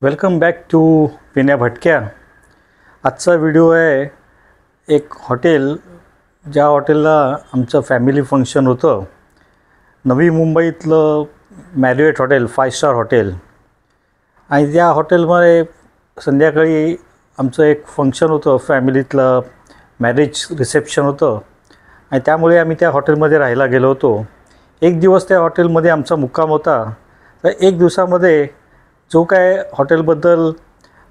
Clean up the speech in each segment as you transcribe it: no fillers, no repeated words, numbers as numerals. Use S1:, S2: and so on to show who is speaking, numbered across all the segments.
S1: Welcome back to Vinay भटक्या। आजचा video आहे एक हॉटेल, ज्या हॉटेलला आमचं फॅमिली फंक्शन होतं। नवी मुंबईतलं मॅरियट हॉटेल, 5 स्टार हॉटेल। आणि त्या हॉटेलमध्ये संध्याकाळी आमचं एक फंक्शन होतं, फॅमिलीतलं मॅरेज रिसेप्शन होतं। आणि त्यामुळे आम्ही त्या हॉटेलमध्ये राहायला गेलो होतो। एक दिवस त्या हॉटेलमध्ये आमचा मुक्काम होता। तर एक दिवसामध्ये जो काय हॉटेलबद्दल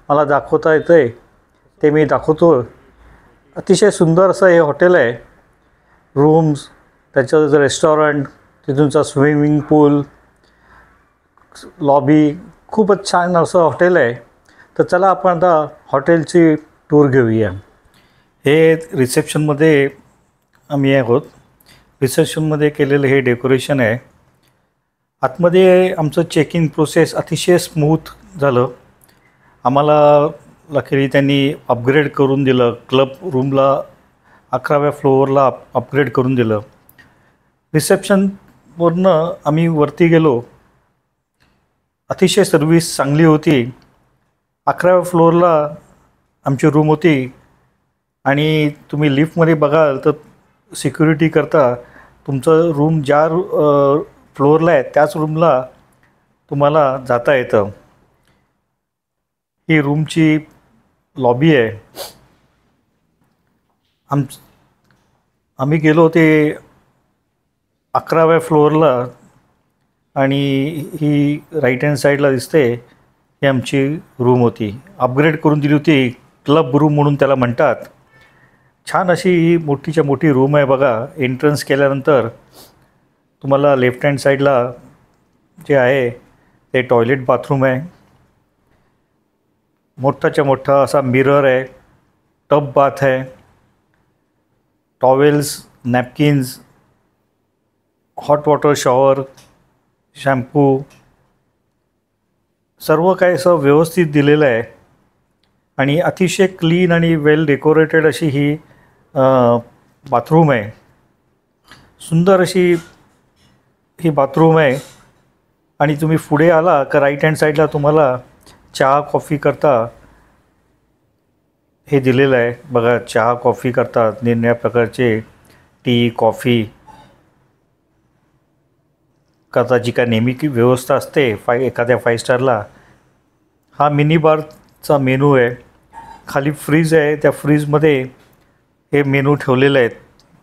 S1: मला दाखवता येतं आहे ते मी दाखवतो। अतिशय सुंदर असं हे हॉटेल आहे। रूम्स, त्याचं रेस्टॉरंट, तिथूनचा स्विमिंग पूल, लॉबी, खूपच छान असं हॉटेल आहे। तर चला आपण आता हॉटेलची टूर घेऊया। हे रिसेप्शनमध्ये आम्ही आहोत। रिसेप्शनमध्ये केलेलं हे डेकोरेशन आहे। आतमध्ये आमचं चेक इन प्रोसेस अतिशय स्मूथ झालं। आम्हाला लकीली त्यांनी अपग्रेड करून दिलं, क्लब रूमला 11व्या फ्लोअरला अपग्रेड करून दिलं। रिसेप्शनवरनं आम्ही वरती गेलो। अतिशय सर्विस चांगली होती। 11व्या फ्लोअरला आमची रूम होती आणि तुम्ही लिफ्टमध्ये बघाल तर सिक्युरिटी करता तुमचं रूम ज्या फ्लोअरला आहे त्याच रूमला तुम्हाला जाता येतं। ही रूमची लॉबी आहे। आम्ही गेलो होते 11व्या फ्लोअरला आणि ही राईट हँड साईडला दिसते, ही आमची रूम होती। अपग्रेड करून दिली होती, क्लब रूम म्हणून त्याला म्हणतात। छान अशी ही मोठीच्या मोठी रूम आहे बघा। एंट्रन्स केल्यानंतर तुम्हाला लेफ्ट हँड साईडला जे आहे ते टॉयलेट बाथरूम आहे। मोठाच्या मोठा असा मिरर आहे, टब बाथ आहे, towels, napkins, hot water shower, shampoo, सर्व काही असं व्यवस्थित दिलेलं आहे। आणि अतिशय क्लीन आणि वेल डेकोरेटेड अशी ही बाथरूम आहे। सुंदर अशी ही बाथरूम आहे। आणि तुम्ही पुढे आला का राईट हँड साईडला तुम्हाला चहा कॉफी करता हे दिलेलं आहे बघा। चहा कॉफी करतात, निरनिराळ्या प्रकारचे टी, कॉफी करता, जी काय नेहमी की व्यवस्था असते एखाद्या 5 स्टारला। हा मिनी बारचा मेनू आहे। खाली फ्रीज आहे, त्या फ्रीजमध्ये हे मेनू ठेवलेले आहेत।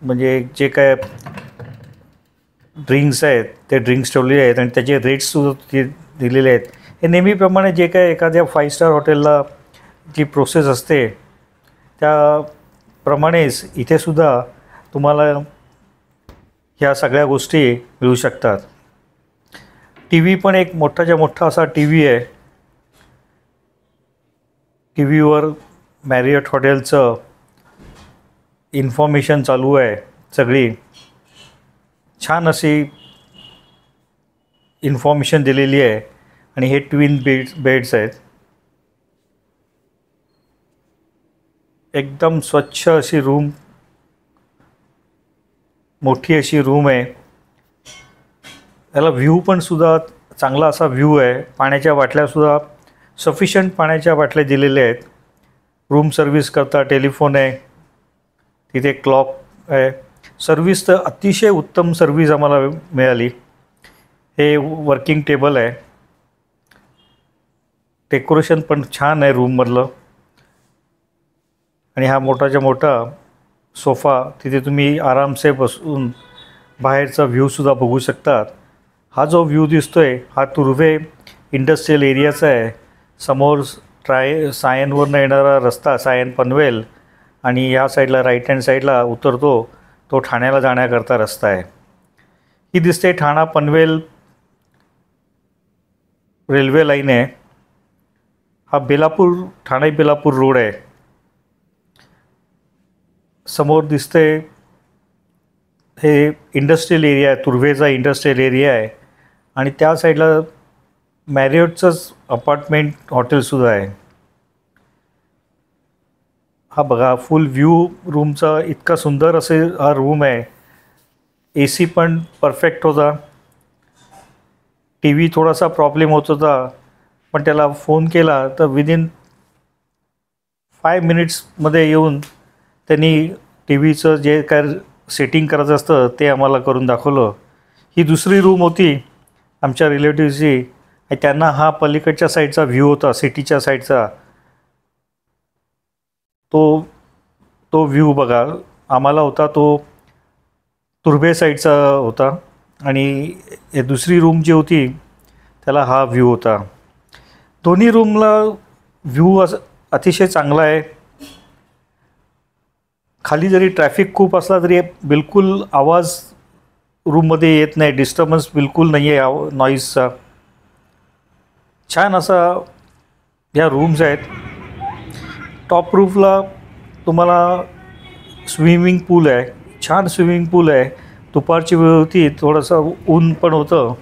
S1: म्हणजे जे काय ड्रिंक्स आहेत ते ड्रिंक्स ठेवलेले आहेत आणि त्याचे रेट्ससुद्धा ते दिलेले आहेत। हे नेहमीप्रमाणे जे काय एखाद्या 5 स्टार हॉटेलला जी प्रोसेस असते त्याप्रमाणेच इथेसुद्धा तुम्हाला ह्या सगळ्या गोष्टी मिळू शकतात। टी व्ही पण एक मोठाच्या मोठा असा टी व्ही आहे। टी व्हीवर मॅरियट हॉटेलचं इन्फॉर्मेशन चालू आहे सगळी। छान अशी इन्फॉर्मेशन दिलेली आहे। आणि हे ट्विन बेड्स आहेत। एकदम स्वच्छ अशी रूम, मोठी अशी रूम आहे। याला व्ह्यू पण सुद्धा चांगला असा व्ह्यू आहे। पाण्याच्या बाटल्यासुद्धा सफिशियंट पाण्याच्या बाटल्या दिलेल्या आहेत। रूम सर्व्हिस करता टेलिफोन आहे, तिथे क्लॉक आहे। सर्व्हिस तर अतिशय उत्तम सर्व्हिस आम्हाला मिळाली। हे वर्किंग टेबल आहे। डेकोरेशन पण छान आहे रूममधलं। आणि हा मोठाच्या मोठा सोफा, तिथे तुम्ही आरामसे बसून बाहेरचा व्ह्यूसुद्धा बघू शकतात। हा जो व्ह्यू दिसतोय हा तुर्भे इंडस्ट्रियल एरियाचा आहे। समोर सायनवरनं येणारा रस्ता, सायन पनवेल, आणि या साईडला राईट हँड साईडला उतरतो तो ठाण्याला जाण्याकरता रस्ता आहे। ही दिसते ठाणा पनवेल रेल्वे लाईन आहे। हा ठाणे बेलापूर रोड आहे। समोर दिसते हे इंडस्ट्रियल एरिया आहे, तुर्भेचा इंडस्ट्रियल एरिया आहे। आणि त्या साईडला मॅरियटचंच अपार्टमेंट हॉटेलसुद्धा आहे। हा बघा फुल व्ह्यू रूमचा, इतका सुंदर असे हा रूम आहे। AC पण परफेक्ट होता। टी व्ही थोडासा प्रॉब्लेम होत होता, पण त्याला फोन केला तर विदिन 5 मिनिट्समध्ये येऊन त्यांनी टी व्हीचं जे काय सेटिंग करायचं असतं ते आम्हाला करून दाखवलं. ही दुसरी रूम होती आमच्या रिलेटिव्हची आणि त्यांना हा पलीकडच्या साईडचा व्ह्यू होता, सिटीच्या साईडचा. तो व्ह्यू बघा. आम्हाला होता तो तुर्भे साईडचा होता आणि हे दुसरी रूम जी होती त्याला हा व्ह्यू होता. दोन्ही रूमला व्ह्यू अतिशय चांगला आहे. खाली जरी ट्रॅफिक खूप असला तरी बिलकुल आवाज रूममध्ये येत नाही, डिस्टर्बन्स बिलकुल नाही आहे नॉईजचा. छान असा ह्या रूम्स आहेत. टॉप रूफला तुम्हाला स्विमिंग पूल आहे, छान स्विमिंग पूल आहे. दुपारची वेळ होती, थोडंसं ऊन पण होतं,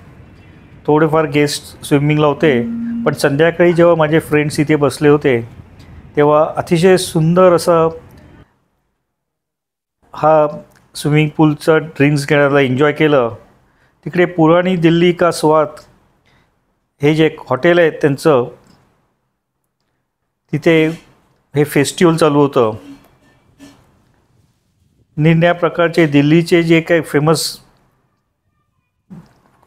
S1: थोडेफार गेस्ट स्विमिंगला होते. पण संध्याकाळी जेव्हा माझे फ्रेंड्स इथे बसले होते तेव्हा अतिशय सुंदर असं हा स्विमिंग पूलचा ड्रिंक्स घेण्याला एन्जॉय केलं. तिकडे पुराणी दिल्ली का स्वाद हे जे हॉटेल आहे त्यांचं, तिथे हे फेस्टिवल चालू होतं. निरनिराळ्या प्रकारचे दिल्लीचे जे काही फेमस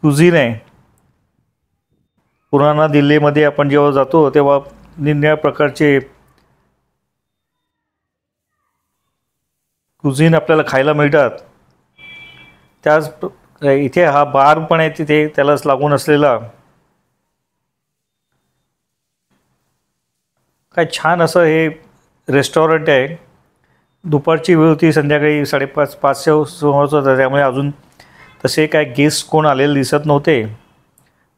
S1: कुझिन आहे, पुराणा दिल्लीमध्ये आपण जेव्हा जातो तेव्हा निरनिराळ्या प्रकारचे कुझिन आपल्याला खायला मिळतात. त्याच इथे हा बार पण आहे तिथे त्यालाच लागून असलेला. काय छान असं हे रेस्टॉरंट आहे. दुपारची वेळ होती, संध्याकाळी 5:30-5च्या सुमारास होता, त्यामुळे अजून तसे काय गेस्ट कोण आलेले दिसत नव्हते.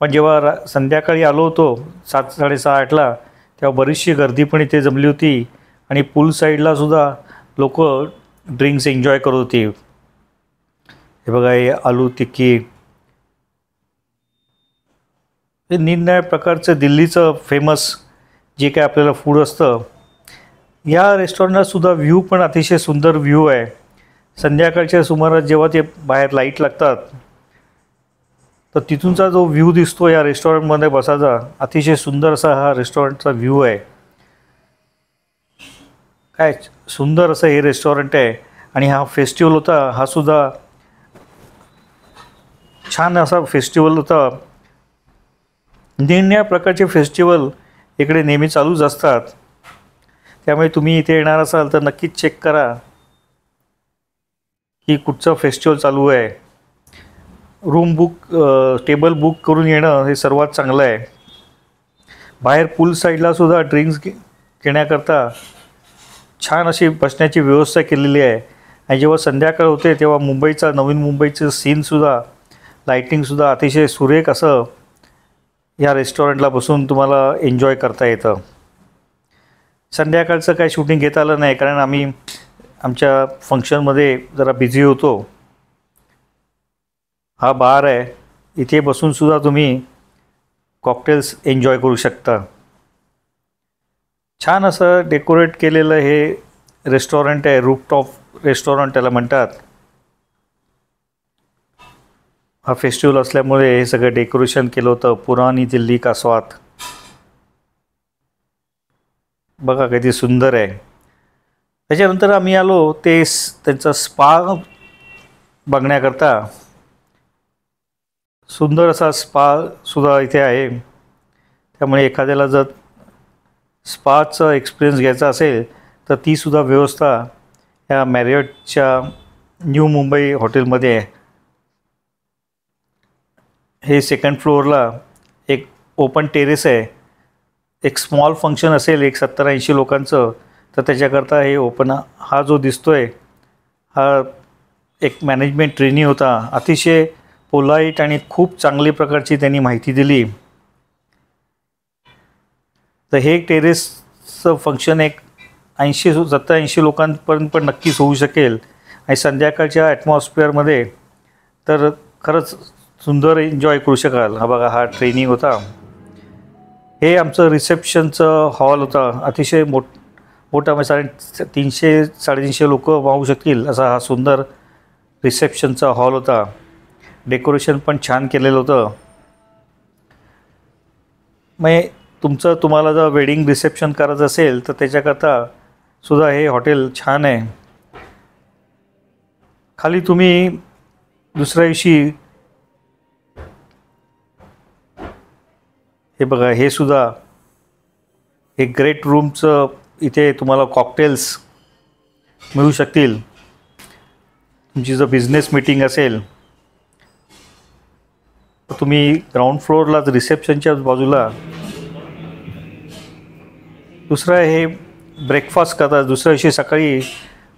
S1: पण जेव्हा संध्याकाळी आलो होतो 7-6:30-8ला तेव्हा बरीचशी गर्दी पण इथे जमली होती आणि पूल साईडला सुद्धा लोक ड्रिंक्स एन्जॉय करत होती. हे बघा, हे आलू टिक्की, हे निरनिराळ्या प्रकारचं दिल्लीचं फेमस जे काय आपल्याला फूड असतं. या रेस्टॉरंटला सुद्धा व्ह्यू पण अतिशय सुंदर व्ह्यू आहे. संध्याकाळच्या सुमारास जेव्हा ते बाहेर लाईट लागतात तर तिथूनचा जो व्ह्यू दिसतो या रेस्टॉरंटमध्ये बसायचा, अतिशय सुंदर असा हा रेस्टॉरंटचा व्ह्यू आहे. काय सुंदर असं हे रेस्टॉरंट आहे. आणि हा फेस्टिवल होता, हा सुद्धा छान असा फेस्टिवल होता. निरनिराळ्या प्रकारचे फेस्टिवल इकडे नेहमी चालूच असतात. त्यामुळे तुम्ही इथे येणार असाल तर नक्कीच चेक करा की कुठचं फेस्टिवल चालू आहे. रूम टेबल बुक करून येणं हे सर्वात चांगलं आहे. बाहेर पूल साईडला सुद्धा ड्रिंक्स घेण्याकरता छान अशी बसण्याची व्यवस्था केलेली आहे. आणि जेव्हा संध्याकाळ होते तेव्हा नवीन मुंबईचं सीनसुद्धा, लाईटिंगसुद्धा अतिशय सुरेख असं या रेस्टॉरंटला बसून तुम्हाला एन्जॉय करता येतं. संध्याकाळचं काय शूटिंग घेता आलं नाही कारण आम्ही आमच्या फंक्शनमध्ये जरा बिझी होतो. हा बार आहे, इथे बसूनसुद्धा तुम्ही कॉकटेल्स एन्जॉय करू शकता. छान असं डेकोरेट केलेलं हे रेस्टॉरंट आहे. रूफटॉप रेस्टॉरंट त्याला म्हणतात. हा फेस्टिवल असल्यामुळे हे सगळं डेकोरेशन केलं होतं. पुराणी दिल्ली का स्वाद बघा किती सुंदर आहे. त्याच्यानंतर आम्ही आलो त्यांचा स्पा बघण्याकरता. सुंदर असा स्पासुद्धा इथे आहे. त्यामुळे एखाद्याला जर स्पाचा एक्सपिरियन्स घ्यायचा असेल तर तीसुद्धा व्यवस्था ह्या मॅरियटच्या न्यू मुंबई हॉटेलमध्ये आहे. हे सेकंड फ्लोअरला एक ओपन टेरेस आहे. एक स्मॉल फंक्शन असेल 70-80 लोकांचं तर त्याच्याकरता हे ओपन, हा जो दिसतो आहे हा एक मॅनेजमेंट ट्रेनी होता. अतिशय पोलाईट आणि खूप चांगली प्रकारची त्यांनी माहिती दिली. तर हे टेरेसचं फंक्शन एक 70-80 लोकांपर्यंत पण नक्कीच होऊ शकेल. आणि संध्याकाळच्या ॲटमॉस्फिअरमध्ये तर खरंच सुंदर एन्जॉय करू शकाल. हा बघा, हा ट्रेनिंग होता. हे आमचं रिसेप्शनचं हॉल होता. अतिशय मोठा म्हणजे 300-350 लोक वाहू शकतील असा हा सुंदर रिसेप्शनचा हॉल होता. डेकोरेशन पण छान केलेलं होतं. मग तुम्हाला जर वेडिंग रिसेप्शन करायचं असेल तर त्याच्याकरता सुद्धा हे हॉटेल छान आहे. खाली तुम्ही दुसऱ्या दिवशी हे बघा, हे सुद्धा हे ग्रेट रूमचं इथे तुम्हाला कॉकटेल्स मिळू शकतील. तुमची जर बिझनेस मीटिंग असेल तर तुम्ही ग्राउंड फ्लोअरला रिसेप्शनच्या बाजूला दुसरं हे ब्रेकफास्ट करता. दुसऱ्या दिवशी सकाळी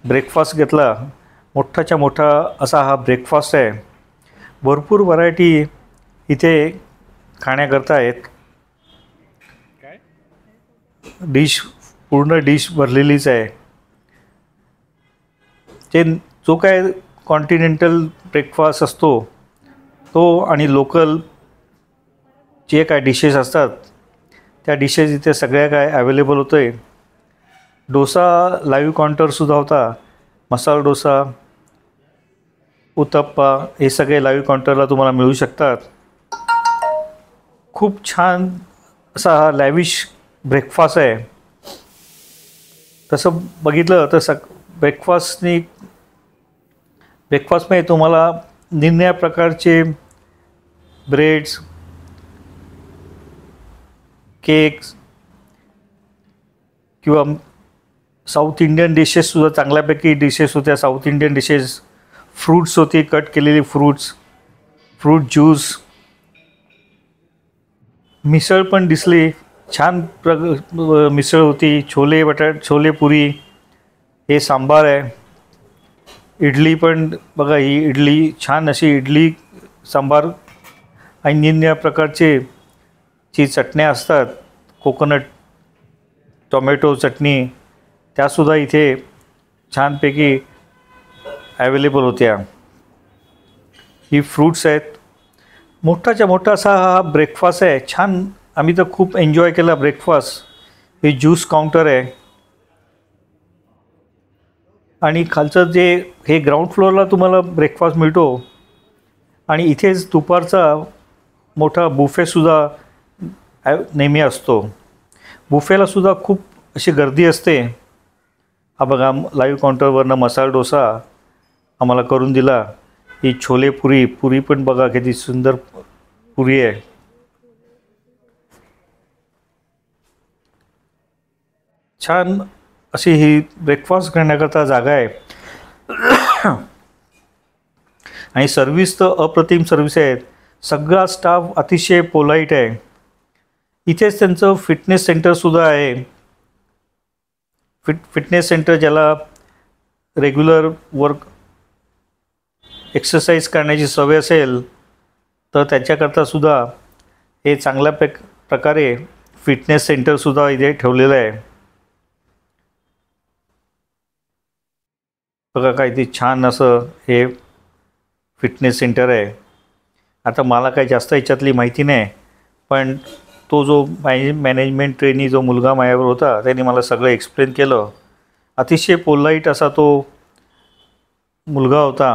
S1: ब्रेकफास्ट घेतला. मोठाच्या मोठा असा हा ब्रेकफास्ट आहे. भरपूर व्हरायटी इथे खाण्याकरता आहेत. डिश पूर्ण डिश भरलेलीच आहे. ते जो काय कॉन्टिनेंटल ब्रेकफास्ट असतो तो आणि लोकल जे काय डिशेस असतात त्या डिशेस इथे सगळ्या काय अवेलेबल होतं आहे. डोसा लाईव्ह काउंटरसुद्धा होता. मसाला डोसा, उत्तप्पा हे सगळे लाईव्ह काउंटरला तुम्हाला मिळू शकतात. खूप छान असा हा लॅविश ब्रेकफास्ट आहे. तसं बघितलं तर ब्रेकफास्टमध्ये तुम्हाला निरनिराळ्या प्रकारचे ब्रेड्स, केक्स किंवा साऊथ इंडियन डिशेससुद्धा चांगल्यापैकी डिशेस होत्या. साऊथ इंडियन डिशेस, फ्रूट्स होती, कट केलेली फ्रूट ज्यूस, मिसळ पण दिसली. छान मिसळ होती. छोले पुरी, हे सांबार आहे. इडली पण बघा, ही इडली छान अशी इडली सांबार आणि निरनिराळ्या प्रकारचे जी चटण्या असतात, कोकोनट टोमॅटो चटणी, त्यासुद्धा इथे छानपैकी अवेलेबल होत्या. ही फ्रूट्स आहेत. मोठाच्या मोठा असा हा ब्रेकफास्ट आहे. छान, आम्ही तर खूप एन्जॉय केला ब्रेकफास्ट. हे ज्यूस काउंटर आहे आणि खालचं जे हे ग्राउंड फ्लोअरला तुम्हाला ब्रेकफास्ट मिळतो आणि इथेच दुपारचा मोठा बुफेसुद्धा नेहमी असतो. बुफेलासुद्धा खूप अशी गर्दी असते. हा बघा, लाईव्ह काउंटरवरनं मसाला डोसा आम्हाला करून दिला. ही छोले पुरी पण बघा किती सुंदर पुरी आहे. छान अशी ही ब्रेकफास्ट करण्याकरता जागा आहे. आणि सर्विस तर अप्रतिम सर्विस आहेत. सगळा स्टाफ अतिशय पोलाईट आहे. इथेच त्यांचं फिटनेस सेंटरसुद्धा आहे. फिटनेस सेंटर, ज्याला रेग्युलर एक्सरसाइज करण्याची सवय असेल तर त्याच्याकरतासुद्धा हे चांगल्या प्रकारे फिटनेस सेंटरसुद्धा इथे ठेवलेलं आहे. बघा किती छान असं हे फिटनेस सेंटर आहे. आता मला काही जास्त याच्यातली माहिती नाही, पण तो जो मॅनेजमेंट ट्रेनी जो मुलगा माझ्यावर होता त्याने मला सगळं एक्सप्लेन केलं. अतिशय पोलाईट असा तो मुलगा होता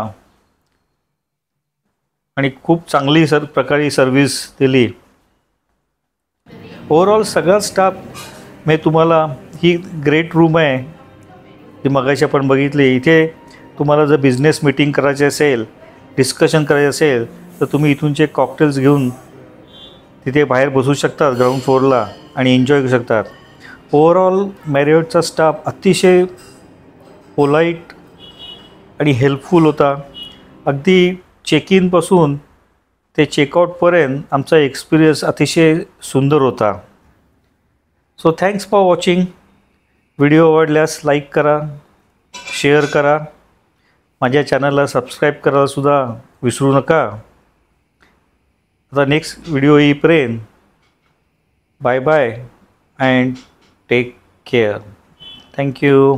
S1: आणि खूप चांगली प्रकारे सर्विस दिली. ओव्हरऑल सगळा स्टाफ मी तुम्हाला, ही ग्रेट रूम आहे ती मगाशी आपण बघितली. इथे तुम्हाला जर बिझनेस मीटिंग करायची असेल, डिस्कशन करायचं असेल तर तुम्ही इथूनचे कॉकटेल्स घेऊन तिथे बाहेर बसू शकतात ग्राउंड फ्लोअरला आणि एन्जॉय करू शकतात. ओव्हरऑल मॅरियटचा स्टाफ अतिशय पोलाईट आणि हेल्पफुल होता. अगदी चेक इनपासून ते चेकआउटपर्यंत आमचा एक्सपिरियन्स अतिशय सुंदर होता. So thanks for watching. Video आवडल्यास लाईक करा, शेअर करा. माझ्या चॅनलला सबस्क्राईब करायलासुद्धा विसरू नका. आता नेक्स्ट व्हिडिओ येईपर्यंत bye bye and take care. Thank you.